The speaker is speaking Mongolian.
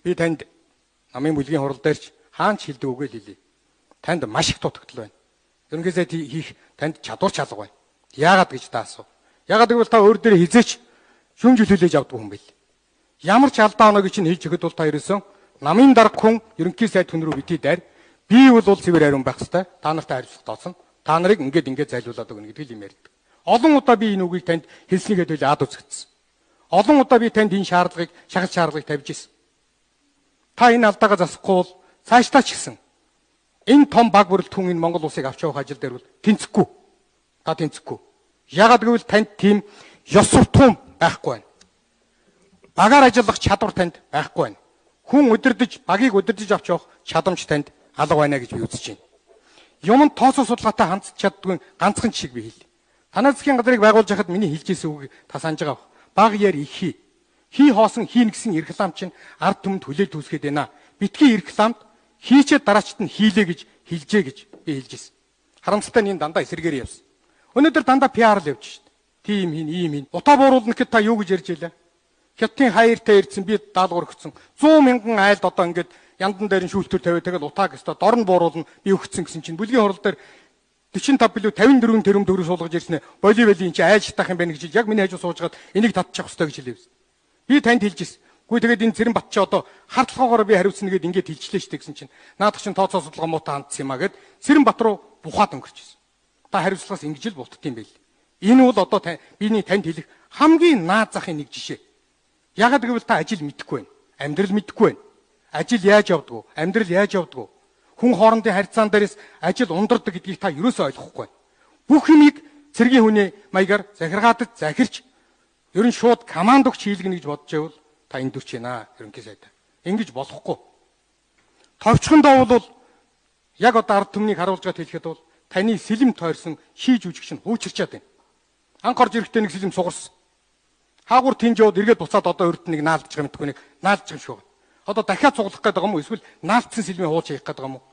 Би танд намын бүлгийн хурал дээрч хаанч хэлдэг үгүй л хэлье. Танд маш их дутагдал байна. Ерөнхийдөө хийх танд чадвар чалга байна. Яагаад гэж та асуу. Яагаад гэвэл та өөр дээр хизээч шүмж хүлээж авдаг хүн байл. Ямар ч алдаа оноог чинь хийж өгöd бол та ерөөсөн намын дарга хүн ерөнхий сайд хүн рүү битий дайр. Би бол цэвэр ариун байх хэвээр. Та нартай харилцах тооцсон. Та нарыг ингээд зайлуулад өгнө гэдэг л юм ярьдаг. Олон удаа би энэ үгийг танд хэлснийхээ төлөө ад үзэгдсэн. Олон удаа би танд энэ шаардлагыг, шахал шаардлагыг тавьж ирсэн. Та энэ алдаагаа засахгүй бол цаашдаа ч гэсэн энэ том баг бүрэлд хүн энэ Монгол улсыг авч явах ажил дээр бол тэнцэхгүй. Та тэнцэхгүй. Яагаад гэвэл танд тийм ёс суртахуун байхгүй байна. Багаар ажиллах чадвар танд байхгүй байна. Хүн удирдах, багийг удирдах авч явах чадамж танд алга байна гэж би үзэж байна. Юмд тоосоо судалгаатай хандж чаддгүй ганцхан жишээг би хэлье. Танай засгийн газрыг байгуулж байхад миний хэлж ирсэн үгийг та санаж байгаа. Баг яар их хий хоосон хийн гэсэн рекламч чинь ард түмэнд хүлээлт үүсгээд байна. Битгий рекламд хийчээ дараачд нь хийлээ гэж хэлжээ гэж би хэлж ирсэн. Харамсалтай нь энэ дандаа эсэргээр явсан. Өнөөдөр дандаа PR л явж шít. Тийм ийм ийм. Утаа бууруулна гэхэд та юу гэж ярьж байлаа? Хятадын хаяртай ирсэн би даалгавар өгсөн. 100 мянган айлд одоо ингээд яндан дээр нь шүүлтүр тавиад тэгэл утааг өстө дорн бууруулна би өгсөн гэсэн чинь бүлгийн хурал дээр 45 билүү 54 тэрбум төгрөг суулгаж ирсэн. Боливилийн чи айл шатах юм байна гэж яг миний хажуу суужгаад энийг татчих хэвээр гэж хэлээвс. Би танд хэлж ирсэн. Гүй тэгээд энэ Цэрэн Бат чи одоо хартлагоогоор би хариуцна гэд ингээд хэлчихлээ ш гэсэн чинь наадах чинь тооцоо судалгаа муутай хандсан юм а гэд Цэрэн Бат руу бухаад өнгөрчихсэн. Та хариуцлагаас ингэж л бултд юм байл. Энэ бол одоо биний танд хэлэх хамгийн наад захын нэг жишээ. Ягаад гэвэл та ажил мэдэхгүй байна. Амьдрал мэдэхгүй байна. Ажил яаж явдгүү? Амьдрал яаж явдгүү? Хүн хоорондын харьцаан дээрээс ажил ундардаг гэдгийг та ерөөсөө ойлгохгүй байна. Бүх юмыг цэргийн хүний маягаар захиргаатад захирч ер нь шууд команд өгч хийлгэнэ гэж бодож байвал та эндүрч байна ерөнхий сайдаа. Ингэж болохгүй. Товчхондоо бол яг одоо ард түмнийг харуулж гад хэлэхэд бол таны сэлэм тойрсон шийж үжигч нь хуучирчаад байна. Анх орж ирэхдээ нэг сэлэм сугарсан. Хаагур тинж яваад эргээд буцаад одоо өрд нэг наалдчих юм гэдэггүй нэг наалдчих юм шүү. Одоо дахиад цуглах гээд байгаа юм уу? Эсвэл наалдсан сэлмээ хууч хийх гээд байгаа юм уу?